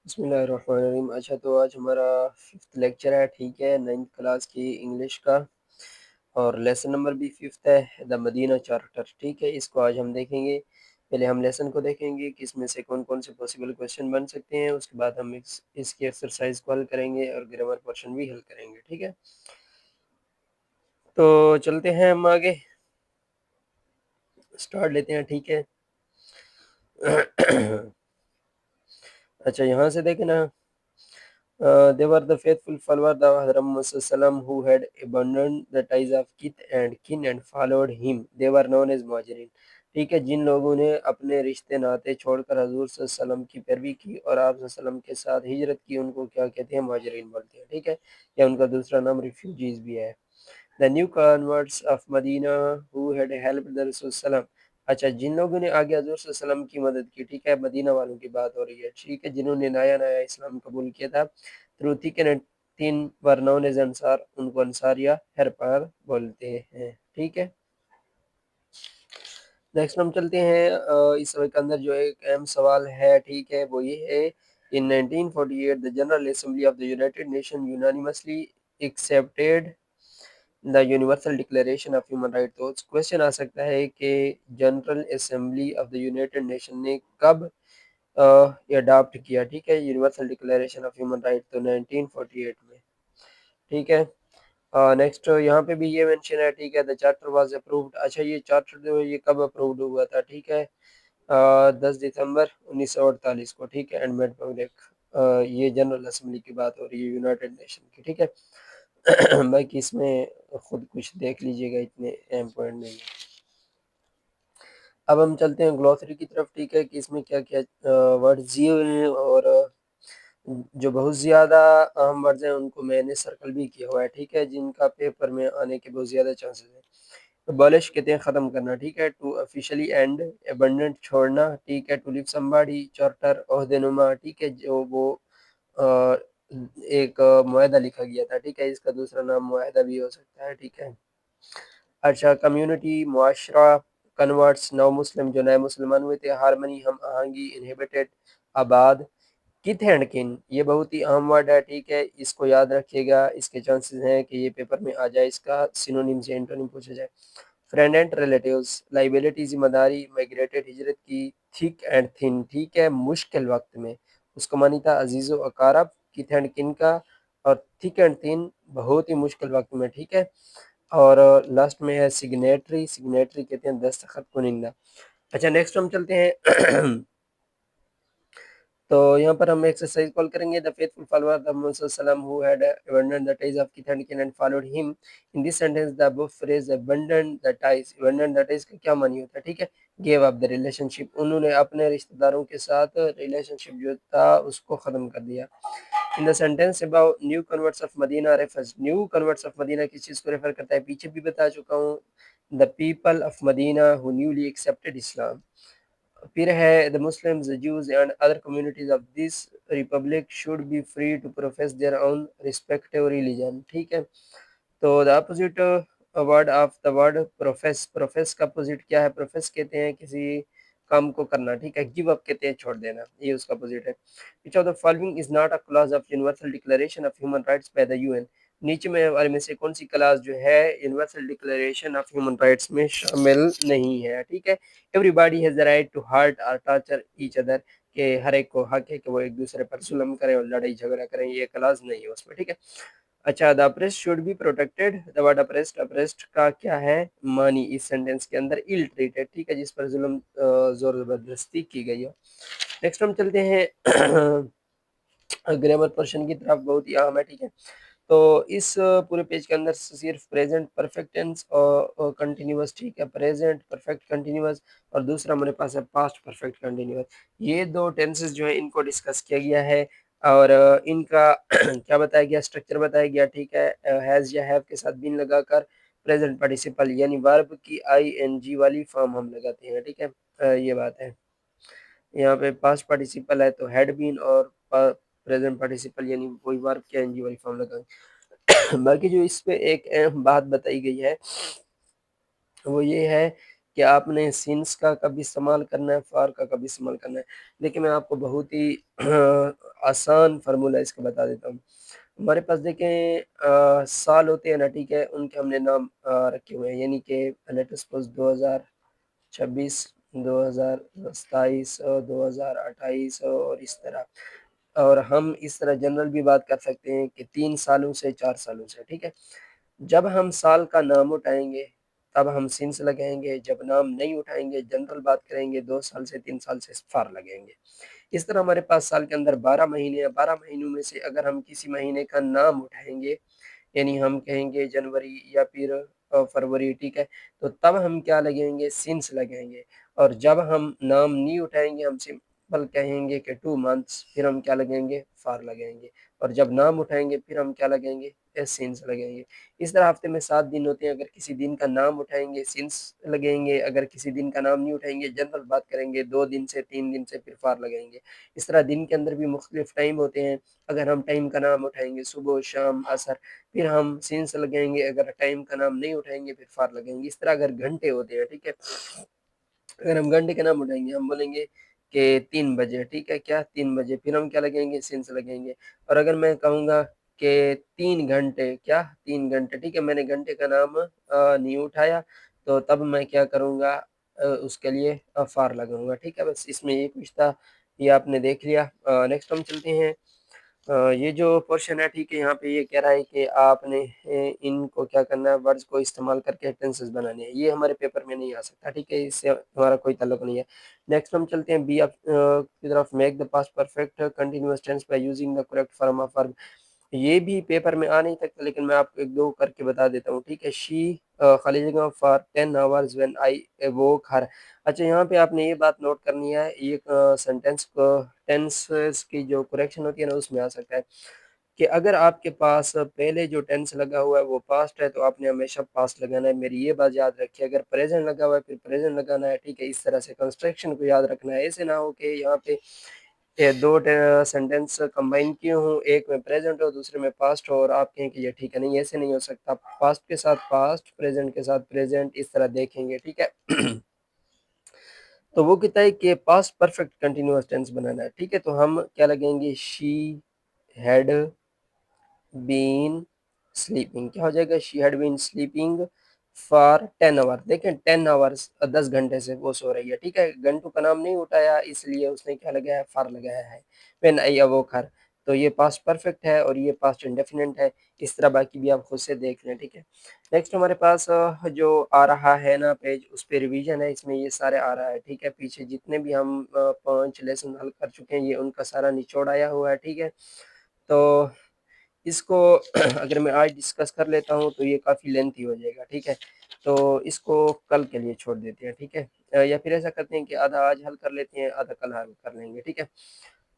बिस्मिल्लाहिर्रहमानिर्रहीम। अच्छा, तो आज हमारा 5th लेक्चर है, ठीक है, 9th क्लास की इंग्लिश का, और लेसन नंबर भी 5th है, द मदीना चार्टर। ठीक है, इसको आज हम देखेंगे। पहले हम लेसन को देखेंगे कि इसमें से कौन कौन से पॉसिबल क्वेश्चन बन सकते हैं, उसके बाद हम इसकी एक्सरसाइज को हल करेंगे और ग्रामर पोर्शन भी हल करेंगे। ठीक है, तो चलते हैं हम आगे, स्टार्ट लेते हैं। ठीक है। अच्छा, यहाँ से देखें ना, they were the faithful followers of Hazrat Muhammad who had abandoned the ties of kith and kin and followed him. They were known as मुहाजिरीन। ठीक है, जिन लोगों ने अपने रिश्ते नाते छोड़कर हजूर सल्लल्लाहु की पैरवी की और आप सल्लल्लाहु के साथ हिजरत की, उनको क्या कहते हैं? मुहाजिरीन बोलते हैं। ठीक है, या उनका दूसरा नाम रिफ्यूजीज भी है। The new converts of Medina who had helped the रसूल सल्लल्लाहु। अच्छा, जिन लोगों ने आगे हजूर सल्लल्लाहु की मदद की, ठीक है, मदीना वालों की बात हो रही है। ठीक है, जिन्होंने नया नया इस्लाम कबूल किया था, through thick and thin were known as अंसार, उनको अंसार या हेल्पर बोलते हैं। ठीक है, नेक्स्ट हम चलते हैं। इस समय के अंदर जो एक अहम सवाल है, ठीक है, वो ये है, इन 1948 the general assembly of the United nation unanimously accepted the universal declaration of human right. तो क्वेश्चन आ सकता है कि general assembly of the United nation ने कब ये अडॉप्ट किया, ठीक है, universal declaration of human right? तो 1948 में। ठीक है, नेक्स्ट यहाँ पे भी ये मेंशन है, ठीक है, द चार्टर वाज अप्रूव्ड। अच्छा, ये चार्टर जो है ये कब अप्रूव्ड हुआ था? ठीक है, 10 दिसंबर 1948 को। ठीक है, एंड मेड पब्लिक। ये जनरल असेंबली की बात हो रही है यूनाइटेड नेशन की। ठीक है, बाकी इसमें खुद कुछ देख लीजिएगा, इतने अहम पॉइंट नहीं है। अब हम चलते हैं ग्लॉसरी की तरफ। ठीक है, कि इसमें क्या क्या वर्ड्स दिए हुए हैं, और जो बहुत ज़्यादा अहम वर्ड्स हैं उनको मैंने सर्कल भी किया हुआ है। ठीक है, जिनका पेपर में आने के बहुत ज़्यादा चांसेस हैं। तो बॉलिश कहते हैं ख़त्म करना। ठीक है, टू ऑफिशियली एंड, एबंडेंट छोड़ना। ठीक है, टू लिव समबॉडी, चार्टर, ओहदेनुमा। ठीक है, जो वो अ, एक मुआहदा लिखा गया था। ठीक है, इसका दूसरा नाम मुआहदा भी हो सकता है। ठीक है, अच्छा, कम्युनिटी, मुआशरा, कन्वर्ट्स, नौ मुस्लिम, जो नए मुसलमान हुए थे, हारमनी, हम आहंगी, इनहेबिटेड, आबाद, किथ एंड किन, ये बहुत ही अहम वर्ड है। ठीक है, इसको याद रखिएगा, इसके चांसेस हैं कि ये पेपर में आ जाए, इसका सिनोनिम से एंटोनिम पूछा जाए। फ्रेंड एंड रिलेटिव्स, लाइबिलिटी, जिम्मेदारी, माइग्रेटेड, हिजरत की, थिक एंड थिन, ठीक है, मुश्किल वक्त में, उसको मानी था अजीज़ो अकारब, किथ एंड किन का, और थिक एंड थिन, बहुत ही मुश्किल वक्त में। ठीक है, और लास्ट में है सिग्नेटरी, सिग्नेटरी कहते हैं दस्तखत कुनिंदा। अच्छा, नेक्स्ट हम चलते हैं। तो यहाँ पर हम एक्सरसाइज कॉल करेंगे, the faithful follower of Muhammad who had abandoned the ties of kith and kin and followed him. In this sentence the above phrase abandoned the ties, abandoned the ties का क्या मानी होता है? ठीक है, give up the relationship, उन्होंने अपने रिश्तेदारों के साथ रिलेशनशिप जो था उसको खत्म कर दिया। In the sentence about new converts of Medina refers, new converts of Medina किस चीज़ को रेफर करता है? पीछे भी बता चुका हूँ, the people of Medina who newly accepted Islam. फिर है the Muslims, Jews and other communities of this republic should be free to profess their own respective religion. ठीक है, तो the opposite word of the word profess, profess का opposite क्या है? Profess कहते हैं किसी काम को करना। ठीक है, गिव अप कहते हैं छोड़ देना, ये उसका अपोजिट है। विच of the following is not a clause of universal declaration of human rights by the UN. नीचे में वाले में से कौन सी क्लास जो है universal declaration of human rights में शामिल नहीं है? ठीक है, everybody has the right to hurt और टॉर्चर ईच अदर, के हर एक को हक है कि वो एक दूसरे पर जुल्म करें और लड़ाई झगड़ा करें, ये क्लास नहीं है उसमें। ठीक है, अच्छा, the apprised should be protected, the word apprised, apprised का क्या है मानी इस सेंटेंस के अंदर? इल ट्रीटेड, ठीक है, जिस पर जुल्म जोर जबरदस्ती की गई हो। नेक्स्ट हम चलते हैं ग्रामर पर्सन की तरफ, बहुत ही अहम है। ठीक है, तो इस पूरे पेज के अंदर सिर्फ प्रेजेंट परफेक्ट टेंस और कंटिन्यूअस, ठीक है, प्रेजेंट परफेक्ट कंटिन्यूअस, और दूसरा हमारे पास है पास्ट परफेक्ट कंटिन्यूअस। ये दो टेंसेस जो है इनको डिस्कस किया गया है, और इनका क्या बताया गया? स्ट्रक्चर बताया गया। ठीक है, हैज़ या हैव के साथ बीन लगाकर प्रेजेंट पार्टिसिपल यानी वर्ब की आईएनजी वाली फॉर्म हम लगाते हैं। ठीक है, ये बात है। यहाँ पे पास्ट पार्टिसिपल है तो हैड बीन, और प्रेजेंट पार्टिसिपल यानी वही वर्ब की आईएनजी वाली फॉर्म लगाएंगे। बाकी जो इस पे एक अहम बात बताई गई है वो ये है कि आपने सिंस का कब इस्तेमाल करना है, फॉर का कब इस्तेमाल करना है। देखिए, मैं आपको बहुत ही आसान फार्मूला इसका बता देता हूँ। हमारे पास देखें साल होते हैं ना, ठीक है, उनके हमने नाम रखे हुए हैं, यानी कि लेट अस सपोज 2026, 2027, 2028 और इस तरह। और हम इस तरह जनरल भी बात कर सकते हैं कि 3 सालों से 4 सालों से, ठीक है। जब हम साल का नाम उठाएंगे तब हम सिंस लगाएंगे, जब नाम नहीं उठाएंगे जनरल बात करेंगे 2 साल से 3 साल से फार लगेंगे। इस तरह हमारे पास साल के अंदर 12 महीने हैं, 12 महीनों में से अगर हम किसी महीने का नाम उठाएंगे, यानी हम कहेंगे जनवरी या फिर फरवरी, ठीक है, तो तब हम क्या लगेंगे, सिंस लगेंगे। और जब हम नाम नहीं उठाएंगे, हम सिंपल कहेंगे कि 2 मंथ्स, फिर हम क्या लगेंगे, फार लगेंगे। और जब नाम उठाएंगे फिर हम क्या लगेंगे, सिंस लगेंगे। इस तरह हफ्ते में 7 दिन होते हैं, अगर किसी दिन का नाम उठाएंगे सिंस लगेंगे, अगर किसी दिन का नाम नहीं उठाएंगे जनरल बात करेंगे, 2 दिन से 3 दिन से फिर फार लगेंगे। इस तरह दिन के अंदर भी मुख्तलिफ टाइम होते हैं, अगर हम टाइम का नाम उठाएंगे सुबह शाम असर, फिर हम सिंस लगाएंगे, अगर टाइम का नाम नहीं उठाएंगे फिर फार लगेंगे। इस तरह अगर घंटे होते हैं, ठीक है, अगर हम घंटे का नाम उठाएंगे, हम बोलेंगे कि 3 बजे, ठीक है, क्या 3 बजे, फिर हम क्या लगेंगे, सिंस लगेंगे। और अगर मैं कहूँगा कि 3 घंटे, क्या 3 घंटे, ठीक है, मैंने घंटे का नाम नहीं उठाया, तो तब मैं क्या करूँगा, उसके लिए फार लगाऊंगा, ठीक है। बस इसमें ये कुछ था, ये आपने देख लिया। नेक्स्ट हम चलते हैं। ये जो पोर्शन है, ठीक है, यहाँ पे ये कह रहा है कि आपने इनको क्या करना है, वर्ड्स को इस्तेमाल करके टेंसेस बनाने हैं। ये हमारे पेपर में नहीं आ सकता, ठीक है, इससे हमारा कोई ताल्लुक नहीं है। नेक्स्ट हम चलते हैं बी आप की तरफ। Make the past perfect continuous tense by using the correct form of verb. ये भी पेपर में आ नहीं सकता, लेकिन मैं आपको एक दो करके बता देता हूँ, ठीक है। शी खाली जगह फॉर 10 आवर्स व्हेन आई वोक हर। अच्छा, यहाँ पे आपने ये बात नोट करनी है, ये सेंटेंस को टेंस की जो करेक्शन होती है ना, उसमें आ सकता है कि अगर आपके पास पहले जो टेंस लगा हुआ है वो पास्ट है, तो आपने हमेशा पास्ट लगाना है। मेरी ये बात याद रखिए, अगर प्रेजेंट लगा हुआ है फिर प्रेजेंट लगाना है, ठीक है। इस तरह से कंस्ट्रक्शन को याद रखना है, ऐसे ना हो कि यहाँ पे ये दो सेंटेंस कंबाइन किए हों, एक में प्रेजेंट हो दूसरे में पास्ट हो, और आप कहें कि ये ठीक है। नहीं, ऐसे नहीं हो सकता, पास्ट के साथ पास्ट, प्रेजेंट के साथ प्रेजेंट, इस तरह देखेंगे, ठीक है। तो वो कहता है कि पास्ट परफेक्ट कंटिन्यूअस टेंस बनाना है, ठीक है। तो हम क्या लगेंगे, शी हैड बीन स्लीपिंग, क्या हो जाएगा, she had been sleeping for 10 hour. देखें 10 आवर्स, 10 घंटे से वो सो रही है, ठीक है। घंटों का नाम नहीं उठाया, इसलिए उसने क्या लगाया है, फॉर लगाया है। व्हेन आई अवोक हर, तो ये पास्ट परफेक्ट है और ये पास्ट इंडेफिनिट है। इस तरह बाकी भी आप खुद से देख लें, ठीक है। नेक्स्ट हमारे पास जो आ रहा है ना पेज, उस पे रिवीजन है, इसमें ये सारे आ रहा है, ठीक है। पीछे जितने भी हम 5 लेसन हल कर चुके हैं, ये उनका सारा निचोड़ आया हुआ है, ठीक है। तो इसको अगर मैं आज डिस्कस कर लेता हूँ तो ये काफ़ी लेंथी हो जाएगा, ठीक है। तो इसको कल के लिए छोड़ देते हैं, ठीक है। या फिर ऐसा करते हैं कि आधा आज हल कर लेते हैं, आधा कल हल कर लेंगे, ठीक है।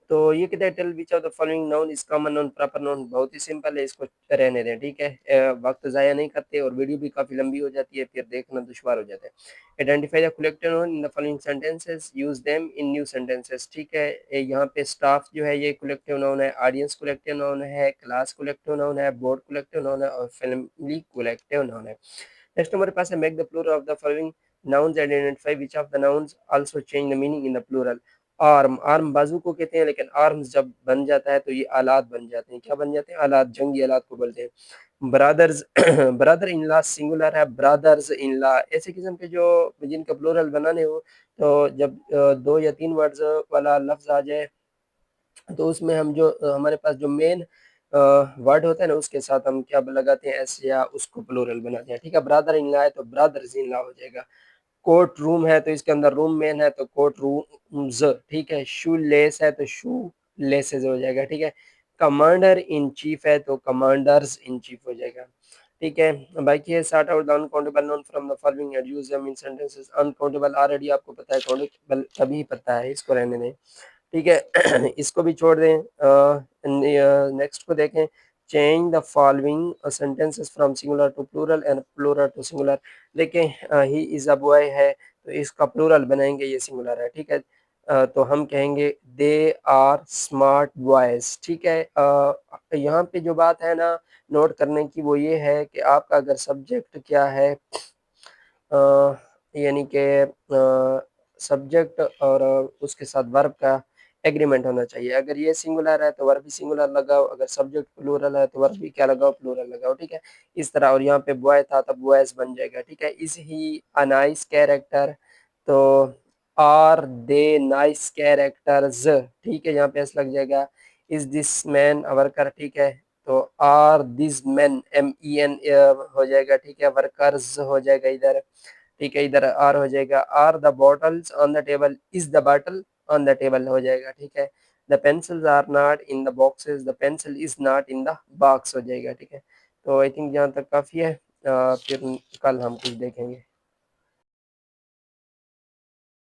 तो ये कहते हैं tell which of the following noun is common noun proper noun. बहुत ही सिंपल है, इसको रहने दें, ठीक है। वक्त ज़ाया नहीं करते, और वीडियो भी काफ़ी लंबी हो जाती है, फिर देखना दुश्वार हो जाता है। Identify the collective noun in the following sentences, use them in new sentences, ठीक है। यहाँ पे स्टाफ जो है ये कलेक्टिव नाउन है, ऑडियंस कलेक्टिव नाउन है, क्लास कलेक्टिव नाउन है, बोर्ड कलेक्टिव नाउन है, और फैमिली कलेक्टिव नाउन है। नेक्स्ट हमारे पास है make the plural of the following nouns, identify which of the nouns also change the meaning in the plural। Arm, arm बाजू को कहते हैं, लेकिन आर्म्स जब बन जाता है तो ये आलात बन जाते हैं। क्या बन जाते हैं, आलात, जंगी आलात को बोलते हैं। Brothers, brother in law singular है, ब्रदर्स इन लॉ। ऐसे किस्म के जो जिनका प्लूरल बनाने हो, तो जब 2 या 3 वर्ड्स वाला लफ्ज आ जाए, तो उसमें हम जो हमारे पास जो मेन वर्ड होता है ना, उसके साथ हम क्या लगाते हैं, एस, या उसको प्लूरल बनाते हैं, ठीक है। ब्रदर इन लॉ है तो ब्रदर्स इन लॉ हो जाएगा। कोर्ट रूम है तो इसके अंदर रूम मेन है तो कोर्ट रूम्स, ठीक है। शू लेस है तो शू लेसेस हो जाएगा, ठीक है। कमांडर इन चीफ है तो कमांडर्स इन चीफ हो जाएगा, ठीक है। बाकी है sort out the uncountable noun from the following and use them in sentences. Uncountable already आपको पता है, काउंटेबल तभी पता है, इसको रहने दें, ठीक है। इसको भी छोड़ दें। नेक्स्ट को देखें। Change the following sentences from singular to plural and plural to singular. देखें ही इज अ बॉय है, तो इसका प्लूरल बनाएंगे, ये सिंगुलर है, ठीक है। तो हम कहेंगे दे आर स्मार्ट बॉयज, ठीक है। यहाँ पे जो बात है ना नोट करने की, वो ये है कि आपका अगर सब्जेक्ट क्या है, यानी कि सब्जेक्ट और उसके साथ वर्ब का एग्रीमेंट होना चाहिए। अगर ये सिंगुलर है तो वर्ब भी सिंगुलर लगाओ, अगर सब्जेक्ट प्लूरल है तो वर्ब भी क्या लगाओ, प्लूरल लगाओ, ठीक है। इस तरह, और यहाँ पे बॉय था तब बॉयज बन जाएगा, ठीक है। Is he a nice character, तो आर दे नाइस कैरेक्टर्स, ठीक है, यहाँ पे एस लग जाएगा। Is this man a worker, ठीक है, तो are this man, M E N हो जाएगा, ठीक है, वर्कर्स हो जाएगा इधर, ठीक है, इधर आर हो जाएगा। Are the bottles on the table, is the bottle on the table हो जाएगा, ठीक है। The pencils are not in the boxes, the pencil is not in the box हो जाएगा, ठीक है। तो आई थिंक यहाँ तक काफ़ी है। फिर कल हम कुछ देखेंगे।